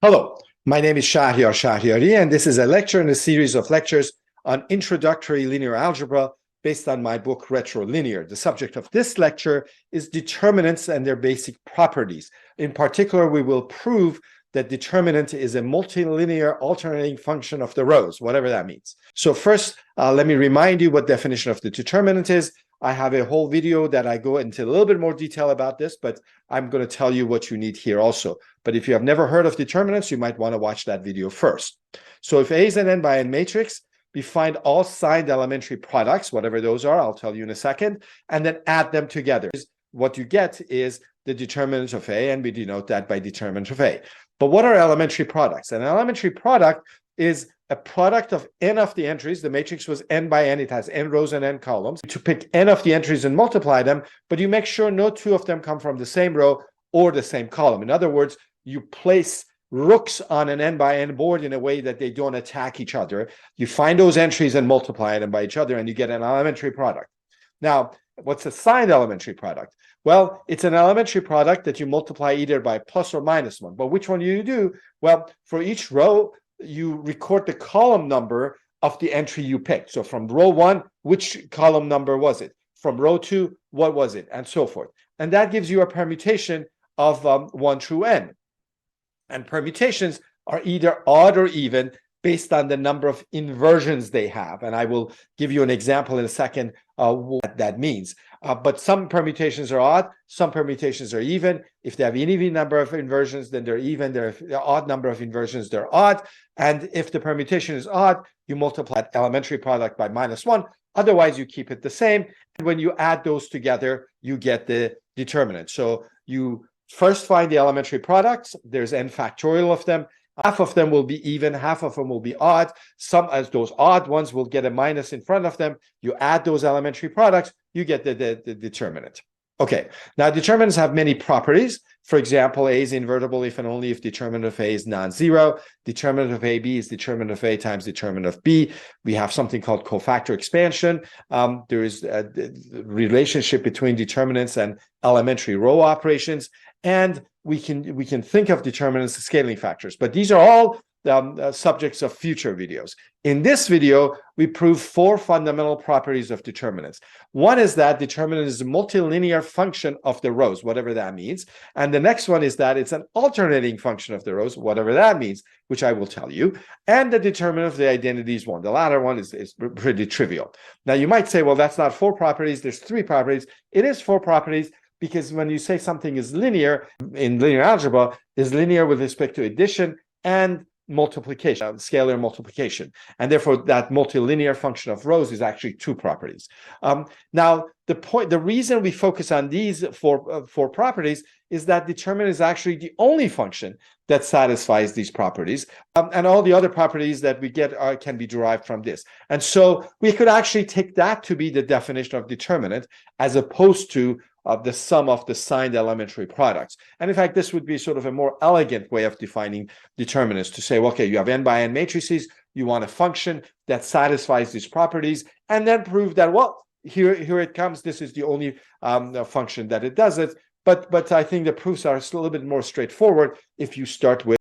Hello, my name is Shahriari, and this is a lecture in a series of lectures on introductory linear algebra based on my book Retrolinear. The subject of this lecture is determinants and their basic properties. In particular, we will prove that determinant is a multilinear alternating function of the rows, whatever that means. So first, let me remind you what definition of the determinant is. I have a whole video that I go into a little bit more detail about this, but I'm going to tell you what you need here also. But if you have never heard of determinants, you might want to watch that video first. So if A is an n by n matrix, we find all signed elementary products, whatever those are, I'll tell you in a second, and then add them together. What you get is the determinant of A, and we denote that by determinant of A. But what are elementary products? An elementary product is a product of n of the entries. The matrix was n by n. It has n rows and n columns. To pick n of the entries and multiply them, but you make sure no two of them come from the same row or the same column. In other words, you place rooks on an n by n board in a way that they don't attack each other. You find those entries and multiply them by each other, and you get an elementary product. Now, what's a signed elementary product? Well, it's an elementary product that you multiply either by plus or minus one. But which one do you do? Well, for each row, you record the column number of the entry you picked. So from row 1, which column number was it? From row 2, what was it? And so forth. And that gives you a permutation of 1 through n. And permutations are either odd or even based on the number of inversions they have. And I will give you an example in a second what that means. But some permutations are odd, some permutations are even. If they have an even number of inversions, then they're even. They're an odd number of inversions, they're odd. And if the permutation is odd, you multiply the elementary product by minus 1. Otherwise, you keep it the same. And when you add those together, you get the determinant. So you first find the elementary products. There's n factorial of them. Half of them will be even, half of them will be odd. Some, as those odd ones, will get a minus in front of them. You add those elementary products, you get the determinant. Okay, now determinants have many properties. For example, A is invertible if and only if determinant of A is non-zero. Determinant of AB is determinant of A times determinant of B. We have something called cofactor expansion. There is a relationship between determinants and elementary row operations. And we can think of determinants as scaling factors, but these are all subjects of future videos. In this video, we prove 4 fundamental properties of determinants. One is that determinant is a multilinear function of the rows, whatever that means. And the next one is that it's an alternating function of the rows, whatever that means, which I will tell you. And the determinant of the identity is 1. The latter one is pretty trivial. Now, you might say, well, that's not 4 properties. There's 3 properties. It is 4 properties, because when you say something is linear in linear algebra, is linear with respect to addition and multiplication, scalar multiplication. And therefore, that multilinear function of rows is actually 2 properties. Now, the reason we focus on these four properties is that determinant is actually the only function that satisfies these properties. And all the other properties that we get can be derived from this. And so we could actually take that to be the definition of determinant as opposed to the sum of the signed elementary products. And in fact, this would be sort of a more elegant way of defining determinants, to say, okay, you have n by n matrices, you want a function that satisfies these properties, and then prove that, well, here it comes, this is the only function that it does it. But I think the proofs are a little bit more straightforward if you start with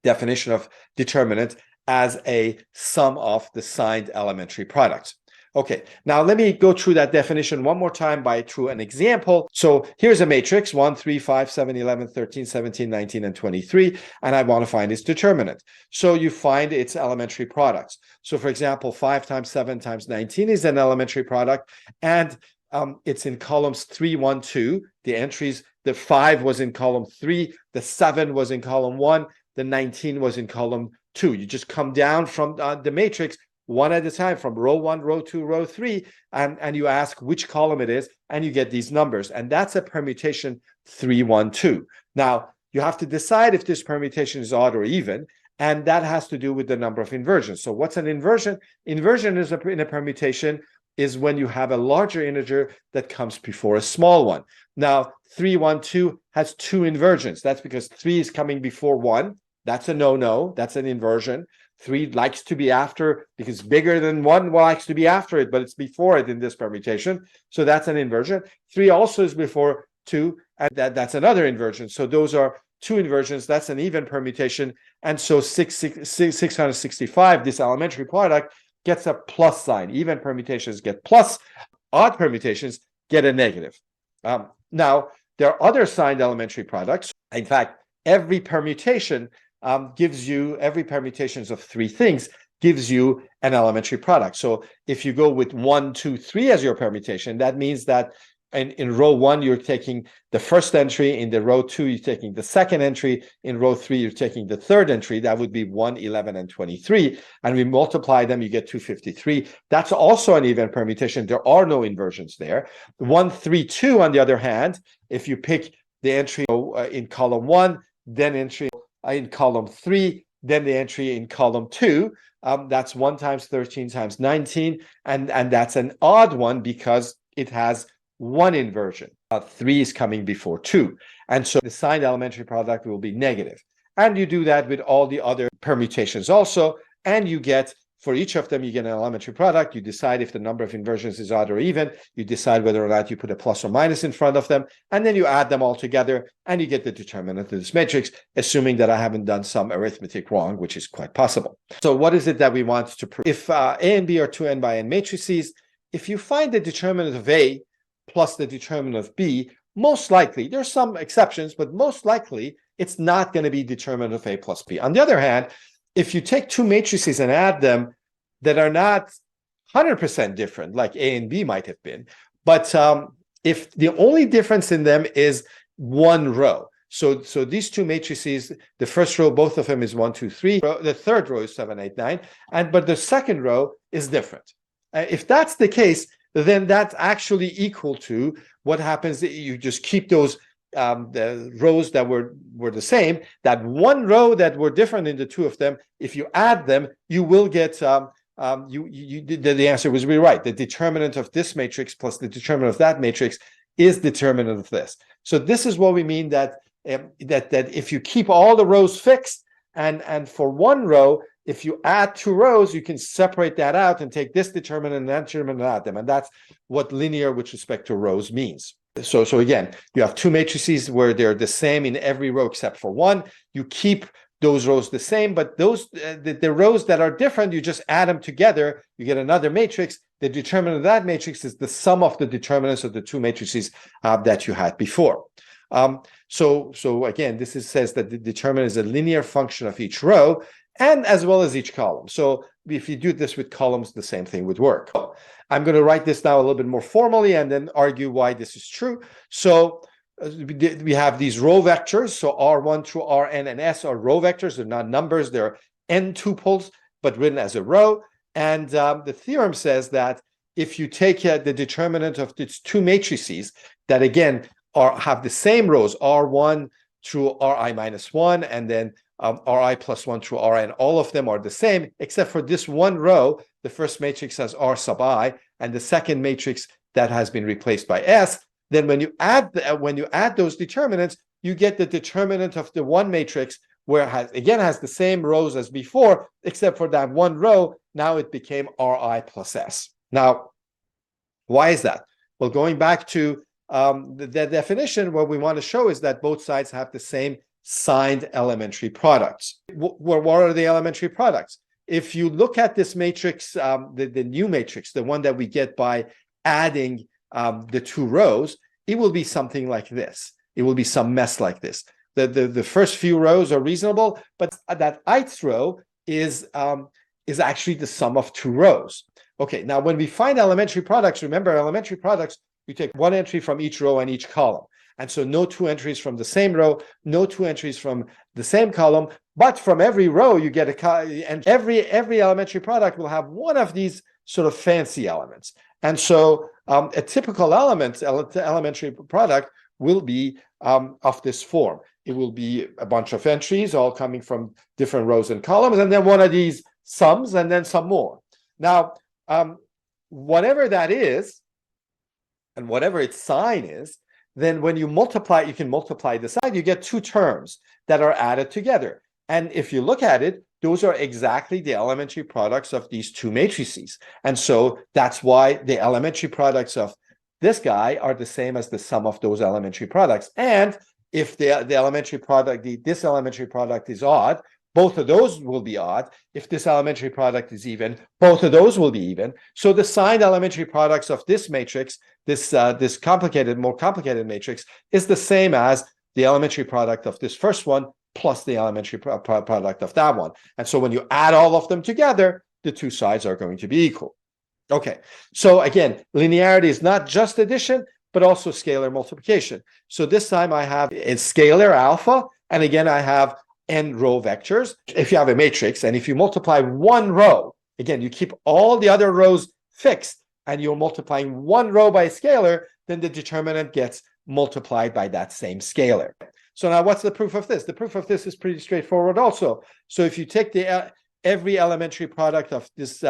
definition of determinant as a sum of the signed elementary products. Okay, now let me go through that definition one more time through an example. So here's a matrix, 1, 3, 5, 7, 11, 13, 17, 19, and 23, and I want to find its determinant. So you find its elementary products. So for example, 5 times 7 times 19 is an elementary product, and it's in columns 3, 1, 2. The entries, the 5 was in column 3, the 7 was in column 1, the 19 was in column 2. You just come down from the matrix one at a time, from row 1, row 2, row 3, and you ask which column it is, and you get these numbers. And that's a permutation 3, 1, 2. Now, you have to decide if this permutation is odd or even, and that has to do with the number of inversions. So what's an inversion? Inversion is in a permutation is when you have a larger integer that comes before a small one. Now, 3, 1, 2 has 2 inversions. That's because 3 is coming before 1. That's a no-no. That's an inversion. 3 likes to be after, because bigger than 1 likes to be after it, but it's before it in this permutation. So that's an inversion. 3 also is before 2, and that's another inversion. So those are two inversions, that's an even permutation. And so 665, this elementary product, gets a plus sign. Even permutations get plus, odd permutations get a negative. Now, there are other signed elementary products. In fact, every permutation every permutations of three things gives you an elementary product. So if you go with 1, 2, 3 as your permutation, that means that in row 1, you're taking the first entry. In the row 2, you're taking the second entry. In row 3, you're taking the third entry. That would be 1, 11, and 23. And we multiply them, you get 253. That's also an even permutation. There are no inversions there. 1, 3, 2, on the other hand, if you pick the entry in column 1, then entry in column 3, then the entry in column 2, that's 1 times 13 times 19. And that's an odd one because it has one inversion. 3 is coming before 2. And so the signed elementary product will be negative. And you do that with all the other permutations also. And you get, for each of them, you get an elementary product. You decide if the number of inversions is odd or even. You decide whether or not you put a plus or minus in front of them. And then you add them all together and you get the determinant of this matrix, assuming that I haven't done some arithmetic wrong, which is quite possible. So what is it that we want to prove? If A and B are two n by n matrices, if you find the determinant of A plus the determinant of B, most likely, there's some exceptions, but most likely it's not going to be determinant of A plus B. On the other hand, if you take two matrices and add them that are not 100% different, like A and B might have been, but if the only difference in them is one row, so these two matrices, the first row, both of them is 1, 2, 3. The third row is 7, 8, 9, but the second row is different. If that's the case, then that's actually equal to what happens. You just keep those the rows that were the same. That one row that were different in the two of them, if you add them, you will get the answer was really right. The determinant of this matrix plus the determinant of that matrix is determinant of this. So this is what we mean that if you keep all the rows fixed, and for one row, if you add two rows, you can separate that out and take this determinant and that determinant and add them. And that's what linear with respect to rows means. So again, you have two matrices where they're the same in every row except for one. You keep those rows the same, but those the rows that are different, you just add them together. You get another matrix. The determinant of that matrix is the sum of the determinants of the two matrices that you had before. So again, this says that the determinant is a linear function of each row and as well as each column. So if you do this with columns, the same thing would work. I'm going to write this now a little bit more formally and then argue why this is true. So we have these row vectors. So R1 through Rn and S are row vectors. They're not numbers. They're n tuples, but written as a row. And the theorem says that if you take the determinant of these two matrices that, again, have the same rows, R1 through Ri minus 1, and then Ri plus 1 through Rn, all of them are the same, except for this one row. The first matrix has R sub I, and the second matrix that has been replaced by S. Then when you add those determinants, you get the determinant of the one matrix, where it has the same rows as before, except for that one row. Now it became Ri plus S. Now, why is that? Well, going back to the definition, what we want to show is that both sides have the same signed elementary products. What are the elementary products? If you look at this matrix, the new matrix, the one that we get by adding the two rows, it will be something like this. It will be some mess like this. The first few rows are reasonable, but that ith row is actually the sum of two rows. Okay, now when we find elementary products, remember elementary products, you take one entry from each row and each column. And so no two entries from the same row, no two entries from the same column, but from every row you get and every elementary product will have one of these sort of fancy elements. And so a typical elementary product will be of this form. It will be a bunch of entries all coming from different rows and columns, and then one of these sums, and then some more. Now, whatever that is, and whatever its sign is, then when you multiply, you can multiply the side, you get two terms that are added together. And if you look at it, those are exactly the elementary products of these two matrices. And so that's why the elementary products of this guy are the same as the sum of those elementary products. And If the elementary product, this elementary product is odd, both of those will be odd. If this elementary product is even, both of those will be even. So the signed elementary products of this matrix, this more complicated matrix, is the same as the elementary product of this first one plus the elementary product of that one. And so when you add all of them together, the two sides are going to be equal. Okay, so again, linearity is not just addition, but also scalar multiplication. So this time I have a scalar alpha, and again, I have n row vectors. If you have a matrix, and if you multiply one row, again, you keep all the other rows fixed, and you're multiplying one row by a scalar, then the determinant gets multiplied by that same scalar. So now what's the proof of this? The proof of this is pretty straightforward also. So if you take every elementary product of this,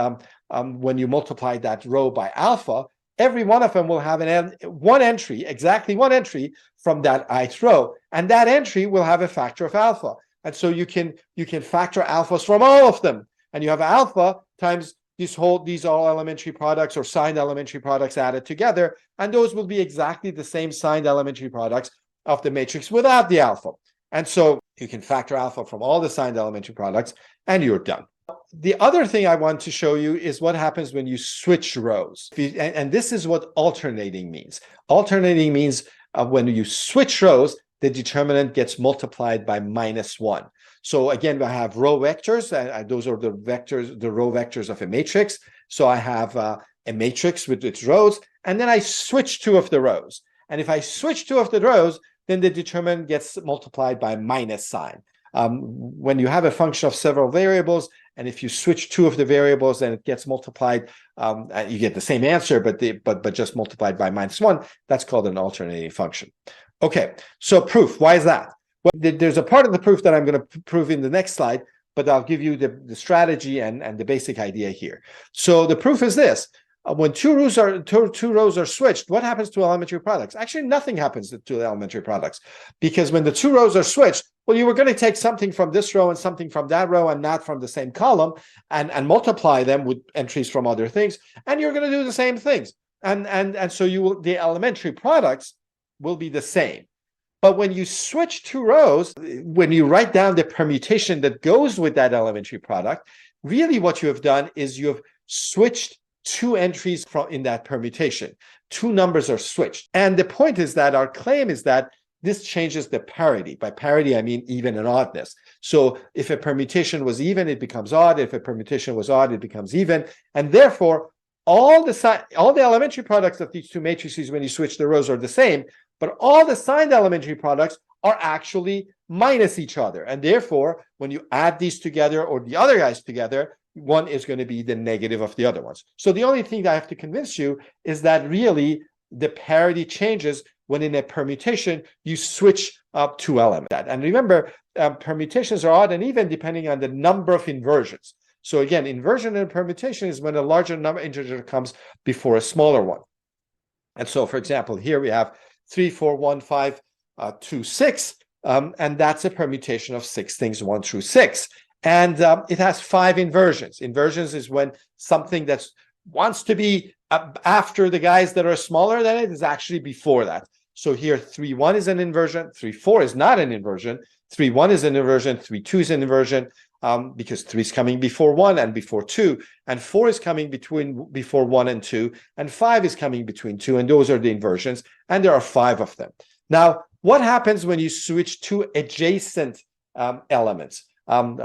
when you multiply that row by alpha, every one of them will have one entry, exactly one entry from that ith row, and that entry will have a factor of alpha. And so you can factor alphas from all of them, and you have alpha times these all elementary products or signed elementary products added together, and those will be exactly the same signed elementary products of the matrix without the alpha. And so you can factor alpha from all the signed elementary products, and you're done. The other thing I want to show you is what happens when you switch rows. And this is what alternating means. Alternating means when you switch rows, the determinant gets multiplied by -1. So again, I have row vectors. Those are the vectors, the row vectors of a matrix. So I have a matrix with its rows, and then I switch two of the rows. And if I switch two of the rows, then the determinant gets multiplied by minus sign. When you have a function of several variables, and if you switch two of the variables, then it gets multiplied. You get the same answer, but just multiplied by -1. That's called an alternating function. Okay, so proof. Why is that? Well, there's a part of the proof that I'm going to prove in the next slide, but I'll give you the strategy and the basic idea here. So the proof is this. When two rows are switched, what happens to elementary products? Actually, nothing happens to the elementary products, because when the two rows are switched, well, you were going to take something from this row and something from that row and not from the same column, and multiply them with entries from other things, and you're going to do the same things. And so the elementary products will be the same. But when you switch two rows, when you write down the permutation that goes with that elementary product, really what you have done is you have switched two entries in that permutation. Two numbers are switched. And the point is that our claim is that this changes the parity. By parity, I mean even and oddness. So if a permutation was even, it becomes odd. If a permutation was odd, it becomes even. And therefore, all the elementary products of these two matrices, when you switch the rows, are the same, but all the signed elementary products are actually minus each other. And therefore, when you add these together or the other guys together, one is going to be the negative of the other ones. So the only thing that I have to convince you is that really the parity changes when in a permutation you switch up two elements. And remember, permutations are odd and even depending on the number of inversions. So again, inversion and permutation is when a larger number integer comes before a smaller one. And so, for example, here we have 3, 4, 1, 5, 2, 6, and that's a permutation of 6 things, 1 through 6. And it has 5 inversions. Inversions is when something that wants to be after the guys that are smaller than it is actually before that. So here 3, 1 is an inversion, 3, 4 is not an inversion, 3, 1 is an inversion, 3, 2 is an inversion, because 3 is coming before 1 and before 2, and 4 is coming before 1 and 2, and 5 is coming between 2, and those are the inversions, and there are 5 of them. Now, what happens when you switch two adjacent elements?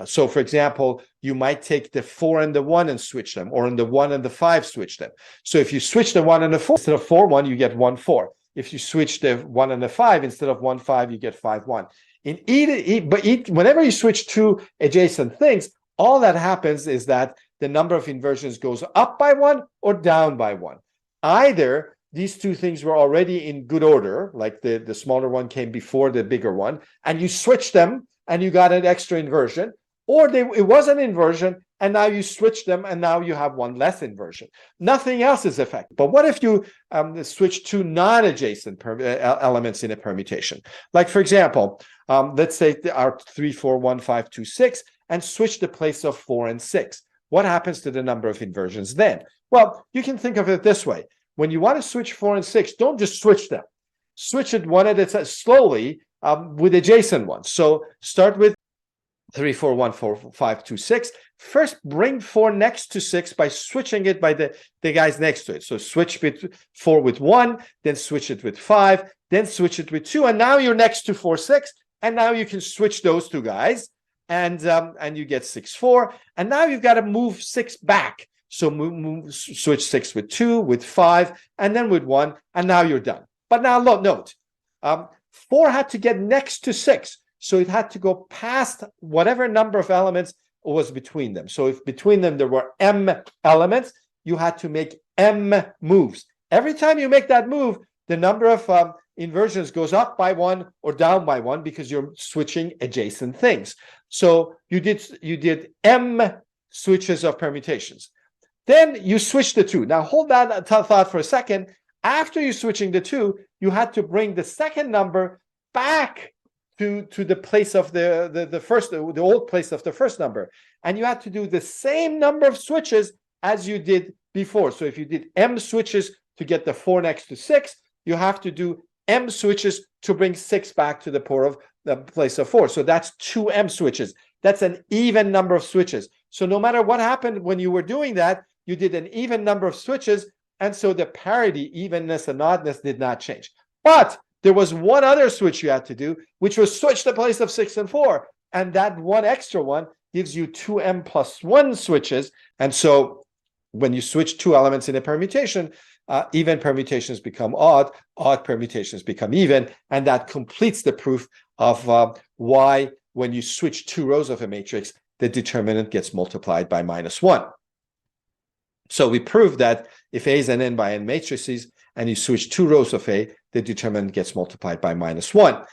So, for example, you might take the 4 and the 1 and switch them, or in the 1 and the 5 switch them. So if you switch the 1 and the 4, instead of 4, 1, you get 1, 4. If you switch the 1 and the 5, instead of 1, 5, you get 5, 1. Whenever you switch two adjacent things, all that happens is that the number of inversions goes up by 1 or down by 1. Either these two things were already in good order, like the smaller one came before the bigger one, and you switch them and you got an extra inversion, or it was an inversion and now you switch them and now you have one less inversion. Nothing else is affected. But what if you switch two non-adjacent elements in a permutation? Like, for example, let's say our 3, 4, 1, 5, 2, 6, and switch the place of 4 and 6. What happens to the number of inversions then? Well, you can think of it this way. When you want to switch 4 and 6, don't just switch them. Switch it one at a time slowly, with adjacent ones. So start with 3, 4, 1, 4, 5, 2, 6. First, bring 4 next to 6 by switching it by the guys next to it. So switch 4 with 1, then switch it with 5, then switch it with 2, and now you're next to 4, 6, and now you can switch those two guys, and you get 6, 4, and now you've got to move 6 back. So switch 6 with 2, with 5, and then with 1, and now you're done. But now note, 4 had to get next to 6. So it had to go past whatever number of elements was between them. So if between them there were m elements, you had to make m moves. Every time you make that move, the number of inversions goes up by 1 or down by 1 because you're switching adjacent things. So you did m switches of permutations. Then you switch the 2. Now hold that thought for a second. After you switching the 2, you had to bring the second number back to the place of the old place of the first number, and you had to do the same number of switches as you did before. So if you did m switches to get the 4 next to 6, you have to do m switches to bring 6 back to the place of 4. So that's 2m switches. That's an even number of switches. So no matter what happened when you were doing that, you did an even number of switches, and so the parity, evenness, and oddness did not change. But there was one other switch you had to do, which was switch the place of 6 and 4. And that one extra one gives you 2m plus 1 switches. And so when you switch 2 elements in a permutation, even permutations become odd permutations become even. And that completes the proof of why, when you switch 2 rows of a matrix, the determinant gets multiplied by -1. So we proved that if A is an n by n matrices, and you switch 2 rows of A, the determinant gets multiplied by -1.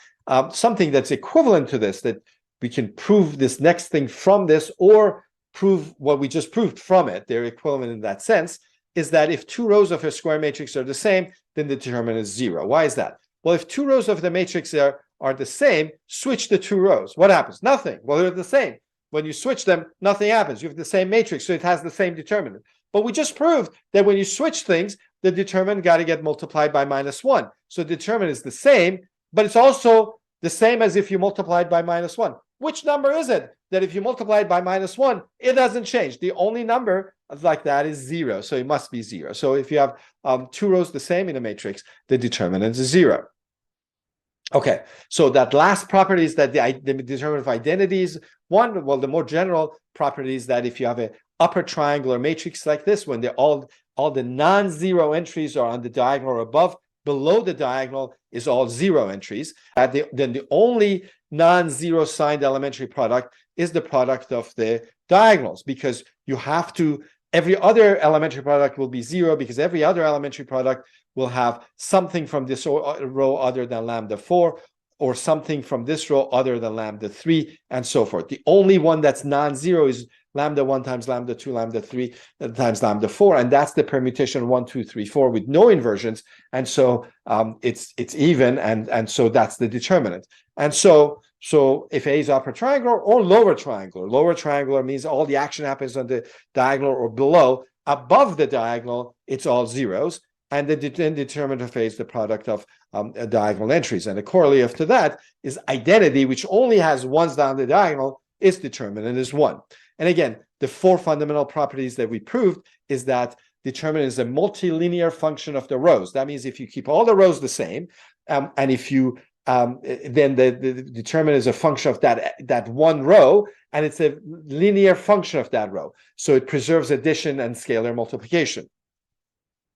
Something that's equivalent to this, that we can prove this next thing from this, or prove what we just proved from it, they're equivalent in that sense, is that if 2 rows of a square matrix are the same, then the determinant is 0. Why is that? Well, if 2 rows of the matrix are the same, switch the 2 rows. What happens? Nothing. Well, they're the same. When you switch them, nothing happens. You have the same matrix, so it has the same determinant. But we just proved that when you switch things, the determinant got to get multiplied by -1. So the determinant is the same, but it's also the same as if you multiplied by -1. Which number is it that if you multiply it by -1, it doesn't change? The only number like that is 0, so it must be 0. So if you have 2 rows the same in a matrix, the determinant is 0. Okay, so that last property is that the determinant of identities. One, well, the more general property is that if you have a upper triangular matrix like this, when all the non-zero entries are on the diagonal or above, below the diagonal is all 0 entries. Then the only non-zero signed elementary product is the product of the diagonals, because you have to, every other elementary product will be 0, because every other elementary product will have something from this row other than lambda 4, or something from this row other than lambda 3, and so forth. The only one that's non-zero is lambda 1 times lambda 2, lambda 3 times lambda 4, and that's the permutation 1, 2, 3, 4 with no inversions, and so it's even, and so that's the determinant. And so if A is upper triangular or lower triangular means all the action happens on the diagonal or below. Above the diagonal, it's all zeros, and the determinant of A is the product of diagonal entries. And the corollary to that is identity, which only has ones down the diagonal. Its determinant is 1. And again, the 4 fundamental properties that we proved is that determinant is a multilinear function of the rows. That means if you keep all the rows the same, and if you then the determinant is a function of that one row, and it's a linear function of that row. So it preserves addition and scalar multiplication.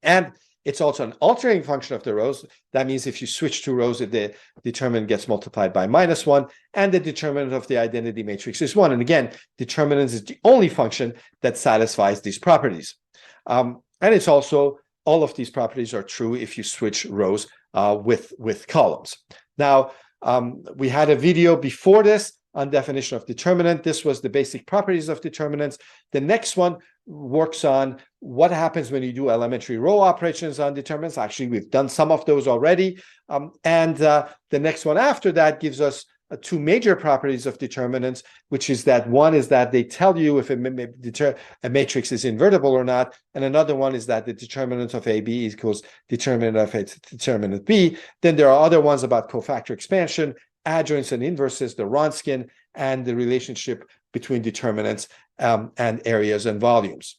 And it's also an altering function of the rows. That means if you switch 2 rows, the determinant gets multiplied by -1, and the determinant of the identity matrix is 1. And again, determinant is the only function that satisfies these properties. And it's also, all of these properties are true if you switch rows with columns. Now, we had a video before this on definition of determinant. This was the basic properties of determinants. The next one works on what happens when you do elementary row operations on determinants. Actually, we've done some of those already. The next one after that gives us 2 major properties of determinants, which is that one is that they tell you if a matrix is invertible or not, and another one is that the determinant of AB equals determinant of determinant B. Then there are other ones about cofactor expansion adjoints and inverses, the Wronskian, and the relationship between determinants and areas and volumes.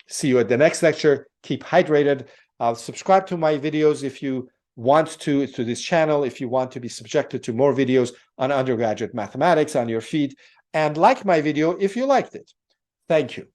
See you at the next lecture. Keep hydrated. Subscribe to my videos if you want to this channel, if you want to be subjected to more videos on undergraduate mathematics on your feed, and like my video if you liked it. Thank you.